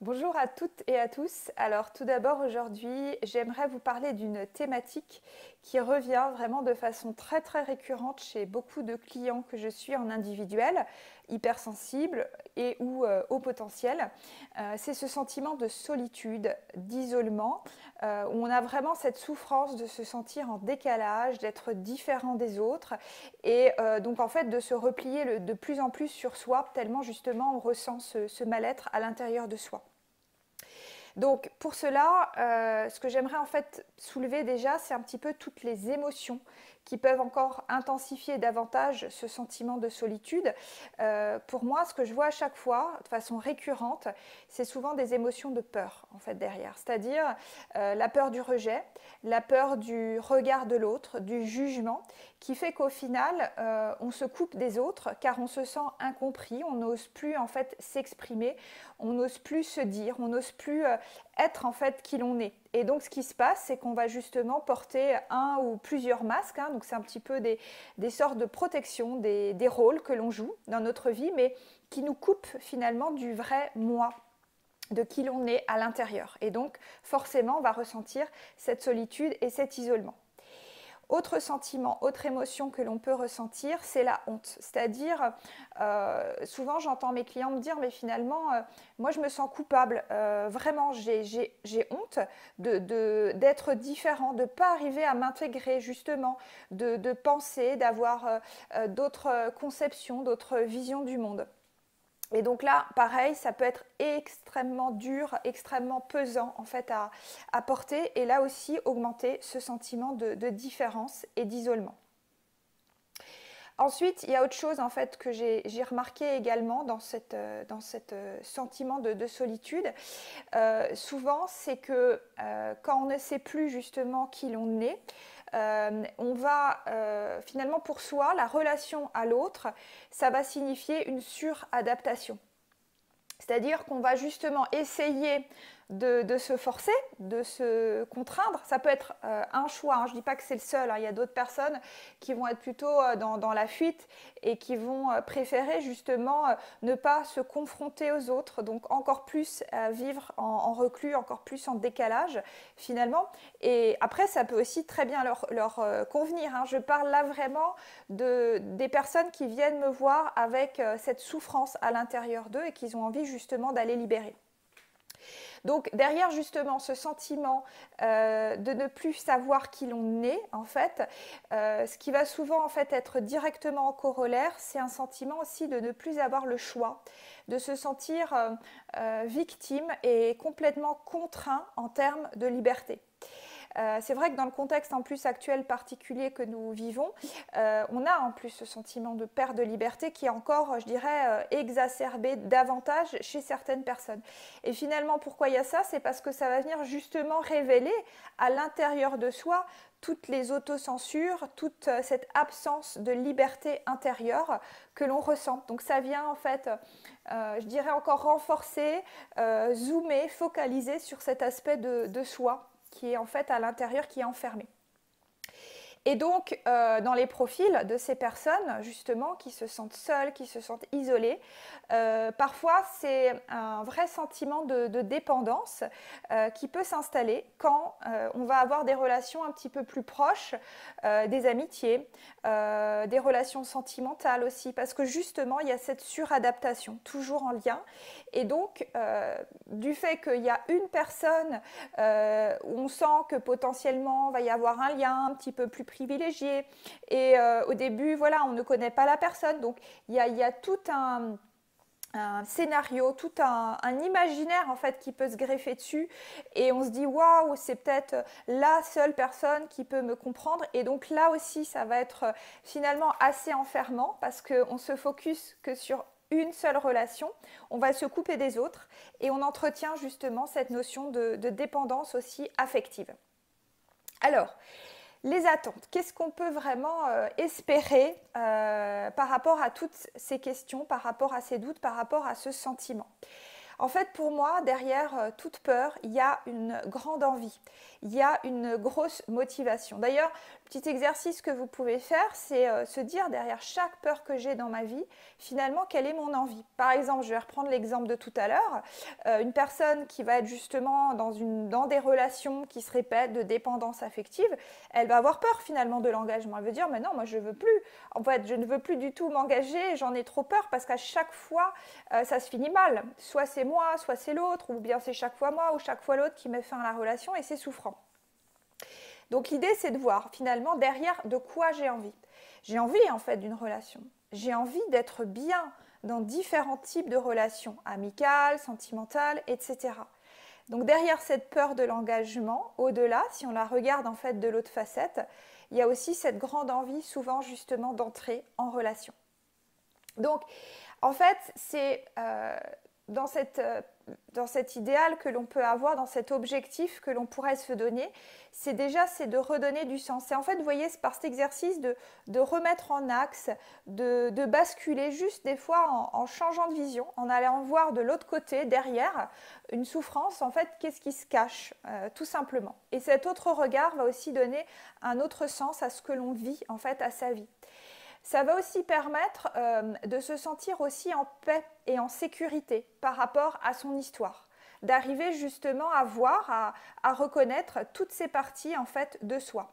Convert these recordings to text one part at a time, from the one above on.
Bonjour à toutes et à tous. Alors tout d'abord aujourd'hui, j'aimerais vous parler d'une thématique qui revient vraiment de façon très récurrente chez beaucoup de clients que je suis en individuel, hypersensibles et ou haut potentiel. C'est ce sentiment de solitude, d'isolement, où on a vraiment cette souffrance de se sentir en décalage, d'être différent des autres et donc en fait de se replier de plus en plus sur soi, tellement justement on ressent ce mal-être à l'intérieur de soi. Donc pour cela, ce que j'aimerais en fait soulever déjà, c'est un petit peu toutes les émotions qui peuvent encore intensifier davantage ce sentiment de solitude. Pour moi, ce que je vois à chaque fois, de façon récurrente, c'est souvent des émotions de peur en fait derrière, c'est-à-dire la peur du rejet, la peur du regard de l'autre, du jugement, qui fait qu'au final, on se coupe des autres car on se sent incompris, on n'ose plus en fait s'exprimer, on n'ose plus se dire, on n'ose plus être en fait qui l'on est. Et donc ce qui se passe, c'est qu'on va justement porter un ou plusieurs masques, hein, donc c'est un petit peu des sortes de protection, des rôles que l'on joue dans notre vie, mais qui nous coupent finalement du vrai moi, de qui l'on est à l'intérieur. Et donc forcément, on va ressentir cette solitude et cet isolement. Autre sentiment, autre émotion que l'on peut ressentir, c'est la honte. C'est-à-dire, souvent j'entends mes clients me dire, mais finalement, moi je me sens coupable, vraiment j'ai honte d'être différent, de ne pas arriver à m'intégrer justement, de penser, d'avoir d'autres conceptions, d'autres visions du monde. Et donc là, pareil, ça peut être extrêmement dur, extrêmement pesant en fait à porter et là aussi augmenter ce sentiment de différence et d'isolement. Ensuite, il y a autre chose en fait que j'ai remarqué également dans cette sentiment de solitude. Souvent, c'est que quand on ne sait plus justement qui l'on est, on va finalement pour soi, la relation à l'autre, ça va signifier une suradaptation. C'est-à-dire qu'on va justement essayer de se forcer, de se contraindre. Ça peut être un choix, hein. Je ne dis pas que c'est le seul, hein. Il y a d'autres personnes qui vont être plutôt dans la fuite et qui vont préférer justement ne pas se confronter aux autres, donc encore plus vivre en reclus, encore plus en décalage finalement. Et après, ça peut aussi très bien leur convenir, hein. Je parle là vraiment des personnes qui viennent me voir avec cette souffrance à l'intérieur d'eux et qui ont envie justement d'aller libérer. Donc derrière justement ce sentiment de ne plus savoir qui l'on est en fait, ce qui va souvent en fait être directement en corollaire, c'est un sentiment aussi de ne plus avoir le choix, de se sentir victime et complètement contraint en termes de liberté. C'est vrai que dans le contexte en plus actuel particulier que nous vivons, on a en plus ce sentiment de perte de liberté qui est encore, je dirais, exacerbé davantage chez certaines personnes. Et finalement, pourquoi il y a ça? C'est parce que ça va venir justement révéler à l'intérieur de soi toutes les autocensures, toute cette absence de liberté intérieure que l'on ressent. Donc ça vient en fait, je dirais encore renforcer, zoomer, focaliser sur cet aspect de soi qui est en fait à l'intérieur, qui est enfermé. Et donc, dans les profils de ces personnes, justement, qui se sentent seules, qui se sentent isolées, parfois c'est un vrai sentiment de dépendance qui peut s'installer quand on va avoir des relations un petit peu plus proches, des amitiés, des relations sentimentales aussi, parce que justement, il y a cette suradaptation, toujours en lien. Et donc, du fait qu'il y a une personne où on sent que potentiellement il va y avoir un lien un petit peu plus privilégié et au début voilà on ne connaît pas la personne donc il y a tout un scénario, tout un imaginaire en fait qui peut se greffer dessus et on se dit waouh c'est peut-être la seule personne qui peut me comprendre et donc là aussi ça va être finalement assez enfermant parce qu'on se focus que sur une seule relation, on va se couper des autres et on entretient justement cette notion de dépendance aussi affective. Alors, les attentes, qu'est-ce qu'on peut vraiment espérer par rapport à toutes ces questions, par rapport à ces doutes, par rapport à ce sentiment? En fait, pour moi, derrière toute peur, il y a une grande envie, il y a une grosse motivation. D'ailleurs, le petit exercice que vous pouvez faire, c'est se dire derrière chaque peur que j'ai dans ma vie, finalement, quelle est mon envie. Par exemple, je vais reprendre l'exemple de tout à l'heure, une personne qui va être justement dans des relations qui se répètent de dépendance affective, elle va avoir peur finalement de l'engagement. Elle veut dire, mais non, moi je veux plus. En fait, je ne veux plus du tout m'engager, j'en ai trop peur parce qu'à chaque fois, ça se finit mal. Soit c'est moi, soit c'est l'autre, ou bien c'est chaque fois moi ou chaque fois l'autre qui met fin à la relation et c'est souffrant. Donc l'idée, c'est de voir finalement derrière de quoi j'ai envie. J'ai envie en fait d'une relation. J'ai envie d'être bien dans différents types de relations, amicales, sentimentales, etc. Donc derrière cette peur de l'engagement, au-delà, si on la regarde en fait de l'autre facette, il y a aussi cette grande envie souvent justement d'entrer en relation. Donc en fait, c'est dans cet idéal que l'on peut avoir, dans cet objectif que l'on pourrait se donner, c'est de redonner du sens. Et en fait, vous voyez, c'est par cet exercice de remettre en axe, de basculer juste des fois en changeant de vision, en allant voir de l'autre côté, derrière une souffrance, en fait, qu'est-ce qui se cache, tout simplement. Et cet autre regard va aussi donner un autre sens à ce que l'on vit, en fait, à sa vie. Ça va aussi permettre de se sentir aussi en paix et en sécurité par rapport à son histoire, d'arriver justement à voir, à reconnaître toutes ces parties en fait de soi.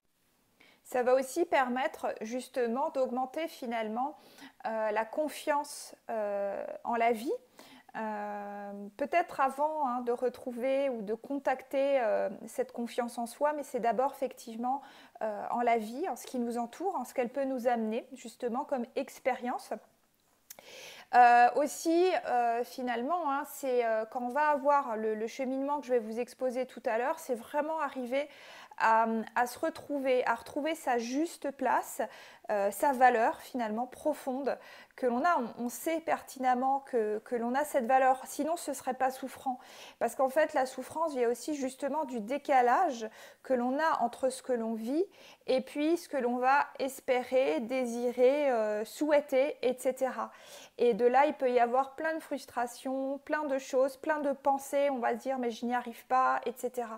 Ça va aussi permettre justement d'augmenter finalement la confiance en la vie. Peut-être avant de retrouver ou de contacter cette confiance en soi, mais c'est d'abord effectivement en la vie, en ce qui nous entoure, en ce qu'elle peut nous amener justement comme expérience. Aussi, finalement, c'est quand on va avoir le cheminement que je vais vous exposer tout à l'heure, c'est vraiment arriver à se retrouver, à retrouver sa juste place, sa valeur finalement profonde que l'on a. On sait pertinemment que l'on a cette valeur, sinon ce ne serait pas souffrant. Parce qu'en fait, la souffrance vient aussi justement du décalage que l'on a entre ce que l'on vit et puis ce que l'on va espérer, désirer, souhaiter, etc. Et de là, il peut y avoir plein de frustrations, plein de choses, plein de pensées, on va se dire mais je n'y arrive pas, etc.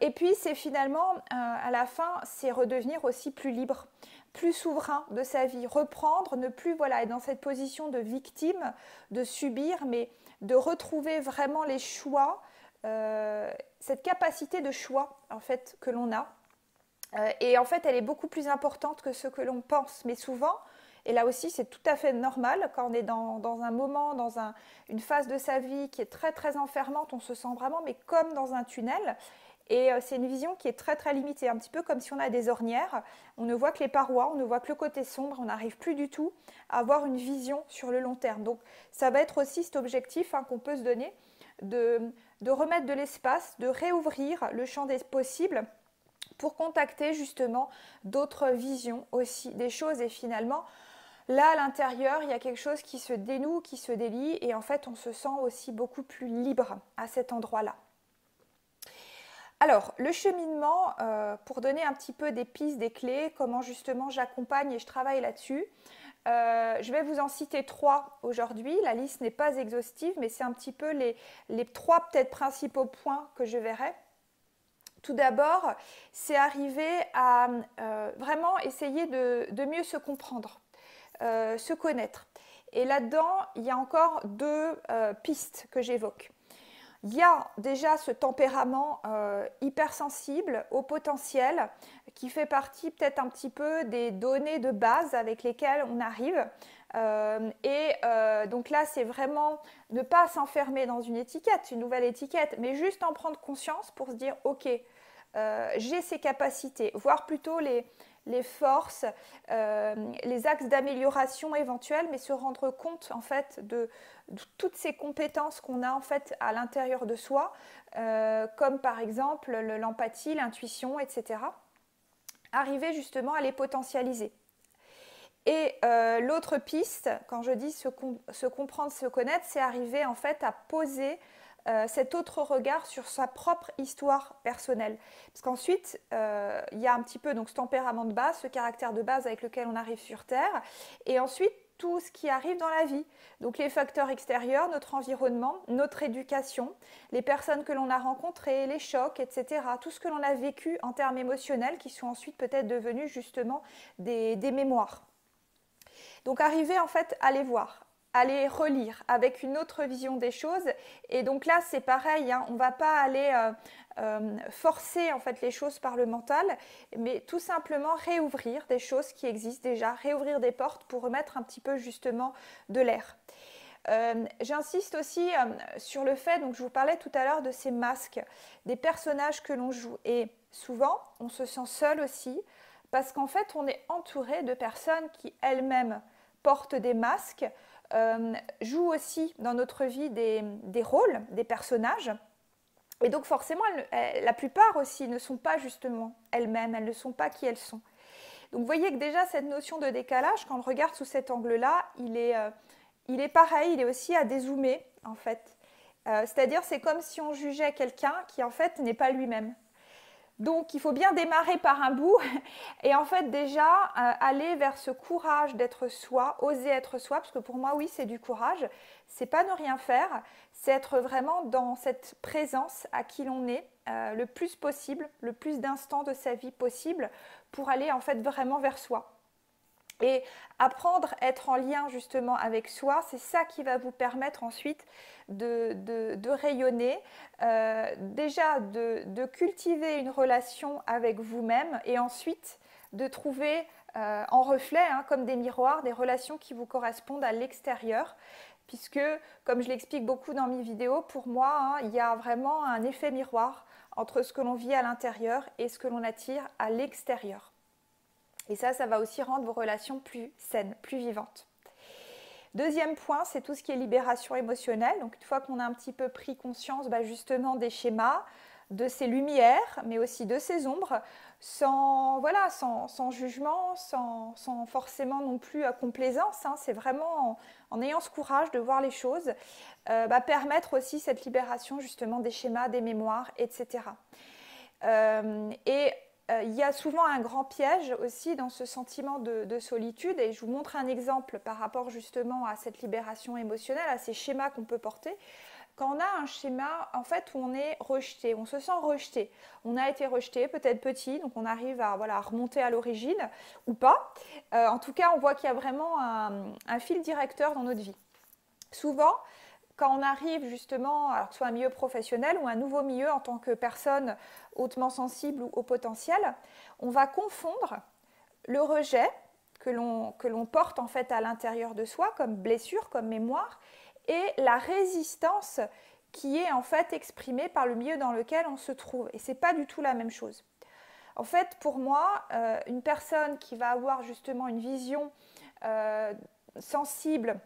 Et puis c'est finalement, à la fin, c'est redevenir aussi plus libre, plus souverain de sa vie, reprendre, ne plus être dans cette position de victime, de subir, mais de retrouver vraiment les choix, cette capacité de choix en fait que l'on a. Et en fait, elle est beaucoup plus importante que ce que l'on pense, mais souvent, et là aussi, c'est tout à fait normal, quand on est dans un moment, une phase de sa vie qui est très très enfermante, on se sent vraiment mais comme dans un tunnel. Et c'est une vision qui est très très limitée, un petit peu comme si on a des ornières, on ne voit que les parois, on ne voit que le côté sombre, on n'arrive plus du tout à avoir une vision sur le long terme. Donc ça va être aussi cet objectif qu'on peut se donner, de remettre de l'espace, de réouvrir le champ des possibles pour contacter justement d'autres visions aussi des choses. Et finalement, là à l'intérieur, il y a quelque chose qui se dénoue, qui se délie, et en fait on se sent aussi beaucoup plus libre à cet endroit-là. Alors, le cheminement, pour donner un petit peu des pistes, des clés, comment justement j'accompagne et je travaille là-dessus, je vais vous en citer 3 aujourd'hui. La liste n'est pas exhaustive, mais c'est un petit peu les 3 peut-être principaux points que je verrai. Tout d'abord, c'est arriver à vraiment essayer de mieux se comprendre, se connaître. Et là-dedans, il y a encore 2 pistes que j'évoque. Il y a déjà ce tempérament hypersensible au potentiel qui fait partie peut-être un petit peu des données de base avec lesquelles on arrive. Donc là, c'est vraiment ne pas s'enfermer dans une étiquette, une nouvelle étiquette, mais juste en prendre conscience pour se dire « Ok, j'ai ces capacités », voire plutôt les forces, les axes d'amélioration éventuels, mais se rendre compte en fait de toutes ces compétences qu'on a en fait à l'intérieur de soi, comme par exemple l'empathie, l'intuition, etc. Arriver justement à les potentialiser. Et l'autre piste, quand je dis se comprendre, se connaître, c'est arriver en fait à poser cet autre regard sur sa propre histoire personnelle. Parce qu'ensuite, il y a un petit peu donc, ce tempérament de base, ce caractère de base avec lequel on arrive sur Terre. Et ensuite, tout ce qui arrive dans la vie. Donc les facteurs extérieurs, notre environnement, notre éducation, les personnes que l'on a rencontrées, les chocs, etc. Tout ce que l'on a vécu en termes émotionnels qui sont ensuite peut-être devenus justement des mémoires. Donc arriver en fait à les voir, à les relire avec une autre vision des choses. Et donc là c'est pareil, hein, on ne va pas aller forcer en fait les choses par le mental, mais tout simplement réouvrir des choses qui existent déjà, réouvrir des portes pour remettre un petit peu justement de l'air. J'insiste aussi sur le fait, donc je vous parlais tout à l'heure de ces masques, des personnages que l'on joue. Et souvent, on se sent seul aussi, parce qu'en fait, on est entouré de personnes qui elles-mêmes portent des masques, jouent aussi dans notre vie des rôles, des personnages. Et donc forcément, la plupart aussi ne sont pas justement elles-mêmes, elles ne sont pas qui elles sont. Donc vous voyez que déjà cette notion de décalage, quand on le regarde sous cet angle-là, il est pareil, il est aussi à dézoomer en fait. C'est-à-dire c'est comme si on jugeait quelqu'un qui en fait n'est pas lui-même. Donc il faut bien démarrer par un bout et en fait déjà aller vers ce courage d'être soi, oser être soi, parce que pour moi oui c'est du courage, c'est pas ne rien faire, c'est être vraiment dans cette présence à qui l'on est le plus possible, le plus d'instants de sa vie possible pour aller en fait vraiment vers soi. Et apprendre à être en lien justement avec soi, c'est ça qui va vous permettre ensuite de rayonner, déjà de cultiver une relation avec vous-même et ensuite de trouver en reflet, hein, comme des miroirs, des relations qui vous correspondent à l'extérieur. Puisque, comme je l'explique beaucoup dans mes vidéos, pour moi, hein, il y a vraiment un effet miroir entre ce que l'on vit à l'intérieur et ce que l'on attire à l'extérieur. Et ça va aussi rendre vos relations plus saines, plus vivantes. Deuxième point, c'est tout ce qui est libération émotionnelle. Donc une fois qu'on a un petit peu pris conscience justement des schémas, de ces lumières, mais aussi de ces ombres, sans jugement, sans forcément non plus complaisance, hein, c'est vraiment en ayant ce courage de voir les choses, permettre aussi cette libération justement des schémas, des mémoires, etc. Il y a souvent un grand piège aussi dans ce sentiment de solitude et je vous montre un exemple par rapport justement à cette libération émotionnelle, à ces schémas qu'on peut porter. Quand on a un schéma en fait où on est rejeté, on se sent rejeté, on a été rejeté peut-être petit, donc on arrive à remonter à l'origine ou pas. En tout cas, on voit qu'il y a vraiment un fil directeur dans notre vie. Souvent, quand on arrive justement, alors que ce soit un milieu professionnel ou un nouveau milieu en tant que personne hautement sensible ou au potentiel, on va confondre le rejet que l'on porte en fait à l'intérieur de soi comme blessure, comme mémoire, et la résistance qui est en fait exprimée par le milieu dans lequel on se trouve. Et ce n'est pas du tout la même chose. En fait, pour moi, une personne qui va avoir justement une vision sensible,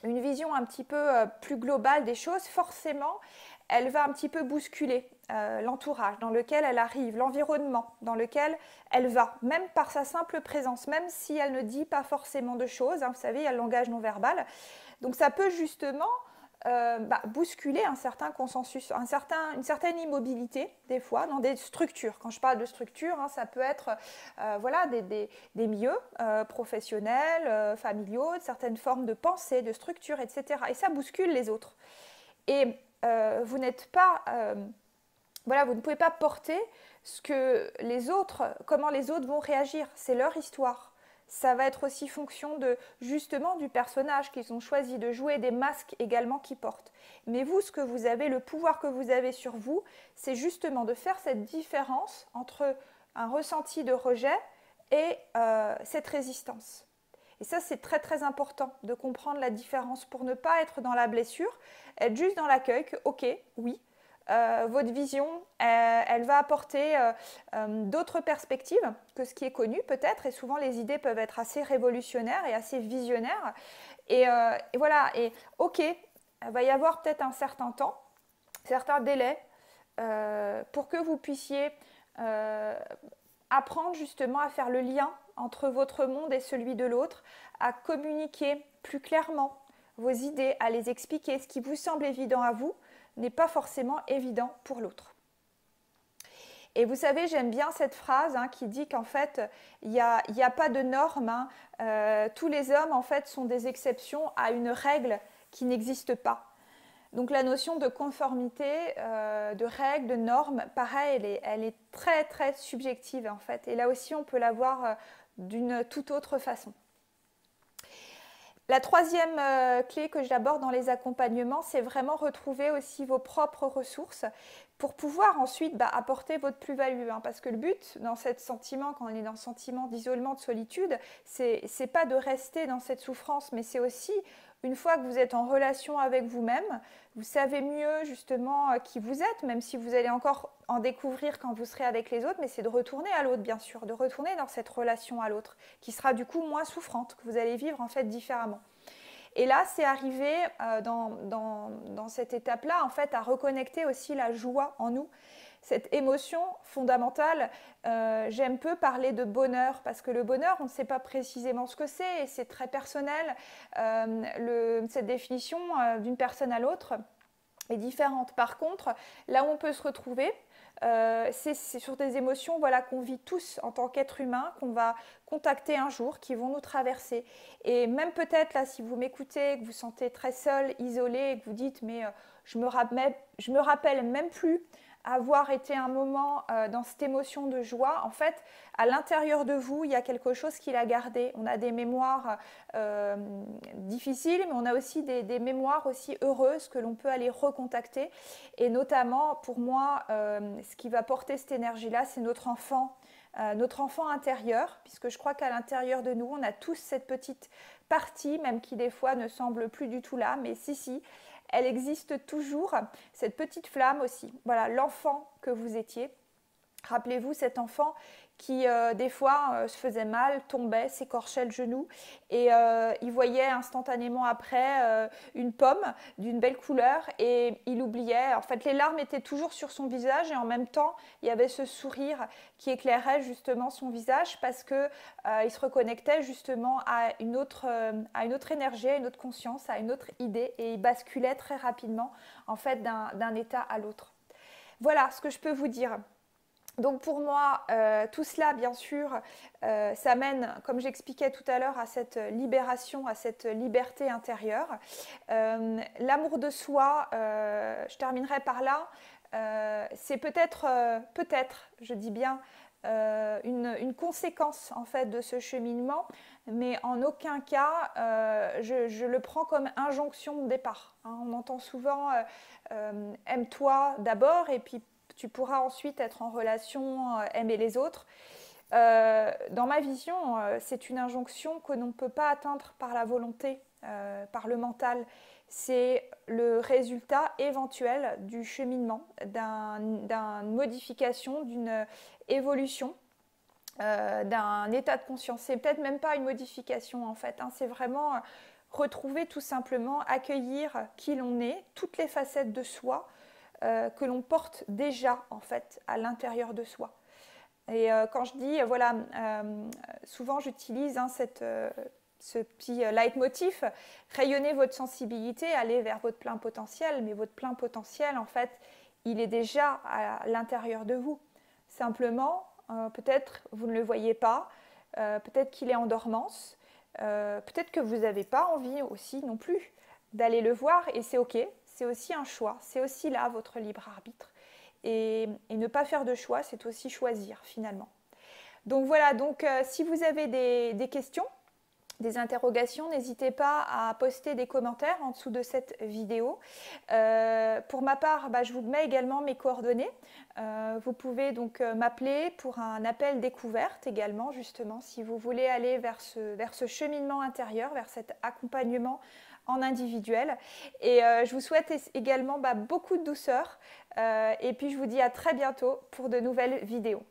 une vision un petit peu plus globale des choses, forcément, elle va un petit peu bousculer l'entourage dans lequel elle arrive, l'environnement dans lequel elle va, même par sa simple présence, même si elle ne dit pas forcément de choses, hein, vous savez, il y a le langage non verbal. Donc ça peut justement bousculer un certain consensus, une certaine immobilité des fois dans des structures. Quand je parle de structures, hein, ça peut être des milieux professionnels, familiaux, certaines formes de pensée, de structure, etc. Et ça bouscule les autres. Et vous n'êtes pas, vous ne pouvez pas porter ce que les autres, comment les autres vont réagir. C'est leur histoire. Ça va être aussi fonction justement du personnage qu'ils ont choisi de jouer, des masques également qu'ils portent. Mais vous, ce que vous avez, le pouvoir que vous avez sur vous, c'est justement de faire cette différence entre un ressenti de rejet et cette résistance. Et ça, c'est très très important de comprendre la différence pour ne pas être dans la blessure, être juste dans l'accueil que, ok, oui, votre vision, elle va apporter d'autres perspectives que ce qui est connu peut-être, et souvent les idées peuvent être assez révolutionnaires et assez visionnaires. Et voilà, et ok, il va y avoir peut-être un certain temps, certains délais pour que vous puissiez apprendre justement à faire le lien entre votre monde et celui de l'autre, à communiquer plus clairement vos idées, à les expliquer. Ce qui vous semble évident à vous n'est pas forcément évident pour l'autre. Et vous savez, j'aime bien cette phrase hein, qui dit qu'en fait, il n'y a pas de normes. Hein. Tous les hommes, en fait, sont des exceptions à une règle qui n'existe pas. Donc la notion de conformité, de règle, de norme, pareil, elle est très très subjective en fait. Et là aussi, on peut la voir d'une toute autre façon. La troisième clé que j'aborde dans les accompagnements, c'est vraiment retrouver aussi vos propres ressources pour pouvoir ensuite apporter votre plus-value. Hein, parce que le but dans ce sentiment, quand on est dans le sentiment d'isolement, de solitude, c'est pas de rester dans cette souffrance, mais c'est aussi une fois que vous êtes en relation avec vous-même, vous savez mieux justement qui vous êtes, même si vous allez encore en découvrir quand vous serez avec les autres, mais c'est de retourner à l'autre bien sûr, de retourner dans cette relation à l'autre, qui sera du coup moins souffrante, que vous allez vivre en fait différemment. Et là, c'est arrivé dans cette étape-là, en fait, à reconnecter aussi la joie en nous, cette émotion fondamentale. J'aime peu parler de bonheur, parce que le bonheur, on ne sait pas précisément ce que c'est, et c'est très personnel. Cette définition d'une personne à l'autre est différente. Par contre, là où on peut se retrouver, c'est sur des émotions voilà, qu'on vit tous en tant qu'être humain, qu'on va contacter un jour, qui vont nous traverser. Et même peut-être là, si vous m'écoutez, que vous sentez très seul, isolé, et que vous dites mais je me rappelle même plus avoir été un moment dans cette émotion de joie, en fait, à l'intérieur de vous, il y a quelque chose qui l'a gardé. On a des mémoires difficiles, mais on a aussi des mémoires aussi heureuses que l'on peut aller recontacter. Et notamment, pour moi, ce qui va porter cette énergie-là, c'est notre enfant intérieur, puisque je crois qu'à l'intérieur de nous, on a tous cette petite partie, même qui des fois ne semble plus du tout là, mais si, elle existe toujours, cette petite flamme aussi. Voilà, l'enfant que vous étiez. Rappelez-vous cet enfant qui des fois se faisait mal, tombait, s'écorchait le genou et il voyait instantanément après une pomme d'une belle couleur et il oubliait. En fait, les larmes étaient toujours sur son visage et en même temps, il y avait ce sourire qui éclairait justement son visage parce que il se reconnectait justement à une autre énergie, à une autre conscience, à une autre idée et il basculait très rapidement en fait d'un état à l'autre. Voilà ce que je peux vous dire. Donc pour moi, tout cela, bien sûr, ça mène, comme j'expliquais tout à l'heure, à cette libération, à cette liberté intérieure. L'amour de soi, je terminerai par là, c'est peut-être, je dis bien, une conséquence en fait de ce cheminement, mais en aucun cas je le prends comme injonction de départ. Hein. On entend souvent aime-toi d'abord et puis tu pourras ensuite être en relation, aimer les autres. Dans ma vision, c'est une injonction que l'on ne peut pas atteindre par la volonté, par le mental. C'est le résultat éventuel du cheminement, d'une modification, d'une évolution, d'un état de conscience. C'est peut-être même pas une modification en fait, hein. C'est vraiment retrouver tout simplement, accueillir qui l'on est, toutes les facettes de soi, que l'on porte déjà en fait à l'intérieur de soi. Et quand je dis, voilà, souvent j'utilise hein, ce petit leitmotiv, rayonnez votre sensibilité, allez vers votre plein potentiel, mais votre plein potentiel en fait, il est déjà à l'intérieur de vous. Simplement, peut-être vous ne le voyez pas, peut-être qu'il est en dormance, peut-être que vous n'avez pas envie aussi non plus d'aller le voir et c'est ok. C'est aussi un choix, c'est aussi là votre libre arbitre. Et ne pas faire de choix, c'est aussi choisir finalement. Donc voilà, donc, si vous avez des questions, des interrogations, n'hésitez pas à poster des commentaires en dessous de cette vidéo. Pour ma part, je vous mets également mes coordonnées. Vous pouvez donc m'appeler pour un appel découverte également, justement, si vous voulez aller vers ce cheminement intérieur, vers cet accompagnement en individuel. Et je vous souhaite également beaucoup de douceur. Et puis je vous dis à très bientôt pour de nouvelles vidéos.